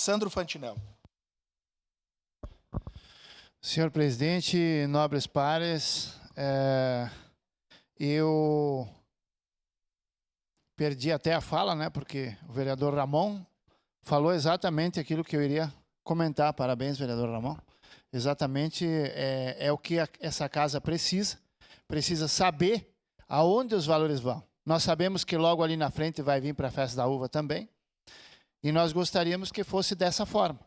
Sandro Fantinel. Senhor presidente, nobres pares, eu perdi até a fala, né? Porque o vereador Ramon falou exatamente aquilo que eu iria comentar. Parabéns, vereador Ramon. Exatamente é o que essa casa precisa saber aonde os valores vão. Nós sabemos que logo ali na frente vai vir para a Festa da Uva também, e nós gostaríamos que fosse dessa forma,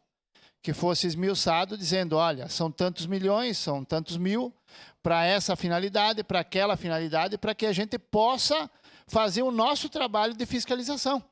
que fosse esmiuçado, dizendo, olha, são tantos milhões, são tantos mil, para essa finalidade, para aquela finalidade, para que a gente possa fazer o nosso trabalho de fiscalização.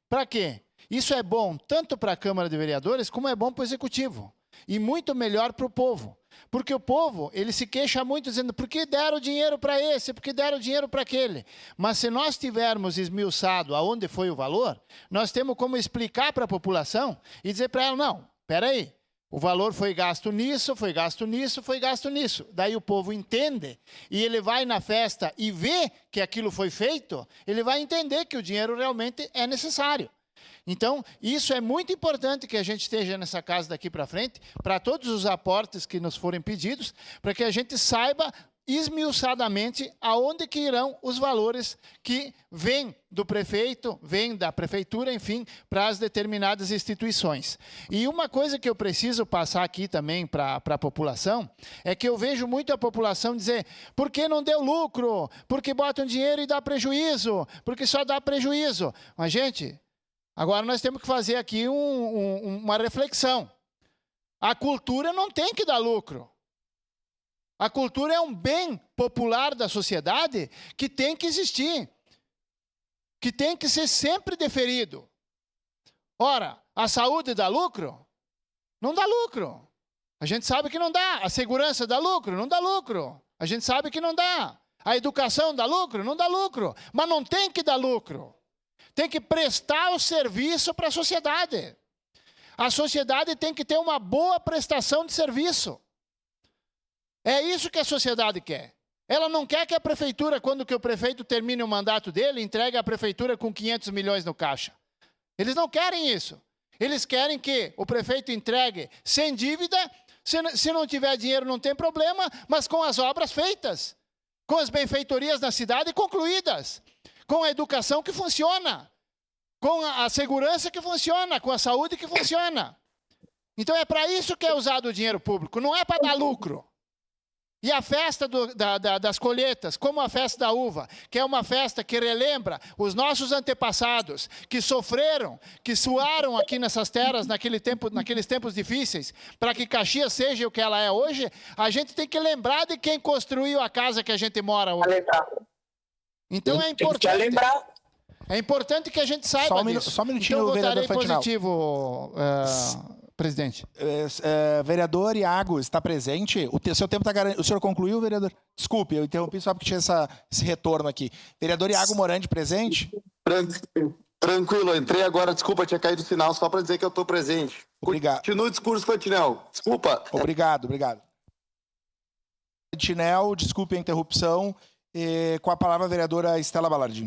Para quê? Isso é bom tanto para a Câmara de Vereadores, como é bom para o Executivo. E muito melhor para o povo. Porque o povo, ele se queixa muito dizendo, por que deram dinheiro para esse, por que deram dinheiro para aquele? Mas se nós tivermos esmiuçado aonde foi o valor, nós temos como explicar para a população e dizer para ela, não, espera aí, o valor foi gasto nisso, foi gasto nisso, foi gasto nisso. Daí o povo entende e ele vai na festa e vê que aquilo foi feito, ele vai entender que o dinheiro realmente é necessário. Então, isso é muito importante que a gente esteja nessa casa daqui para frente, para todos os aportes que nos forem pedidos, para que a gente saiba esmiuçadamente aonde que irão os valores que vêm do prefeito, vêm da prefeitura, enfim, para as determinadas instituições. E uma coisa que eu preciso passar aqui também para a população, é que eu vejo muito a população dizer, por que não deu lucro? Porque botam dinheiro e dá prejuízo? Porque só dá prejuízo? Mas, gente, agora nós temos que fazer aqui uma reflexão. A cultura não tem que dar lucro. A cultura é um bem popular da sociedade que tem que existir, que tem que ser sempre deferido. Ora, a saúde dá lucro? Não dá lucro. A gente sabe que não dá. A segurança dá lucro? Não dá lucro. A gente sabe que não dá. A educação dá lucro? Não dá lucro. Mas não tem que dar lucro. Tem que prestar o serviço para a sociedade. A sociedade tem que ter uma boa prestação de serviço. É isso que a sociedade quer. Ela não quer que a prefeitura, quando que o prefeito termine o mandato dele, entregue a prefeitura com 500 milhões no caixa. Eles não querem isso. Eles querem que o prefeito entregue sem dívida, se não tiver dinheiro não tem problema, mas com as obras feitas, com as benfeitorias na cidade concluídas, com a educação que funciona, com a segurança que funciona, com a saúde que funciona. Então é para isso que é usado o dinheiro público, não é para dar lucro. E a festa das colheitas, como a festa da uva, que é uma festa que relembra os nossos antepassados, que sofreram, que suaram aqui nessas terras naqueles tempos difíceis, para que Caxias seja o que ela é hoje, a gente tem que lembrar de quem construiu a casa que a gente mora hoje. Então é importante. É importante que a gente saiba disso. Só um minutinho, então, vereador votarei Fantinel. Positivo, presidente. Vereador Iago está presente. O seu tempo está garantido. O senhor concluiu, vereador? Desculpe, eu interrompi só porque tinha esse retorno aqui. Vereador Iago Morandi presente? Tranquilo, entrei agora, desculpa, tinha caído o sinal, só para dizer que eu estou presente. Obrigado. Continua o discurso, Fantinel. Desculpa. Obrigado. Fantinel, desculpe a interrupção. Com a palavra a vereadora Estela Balardim.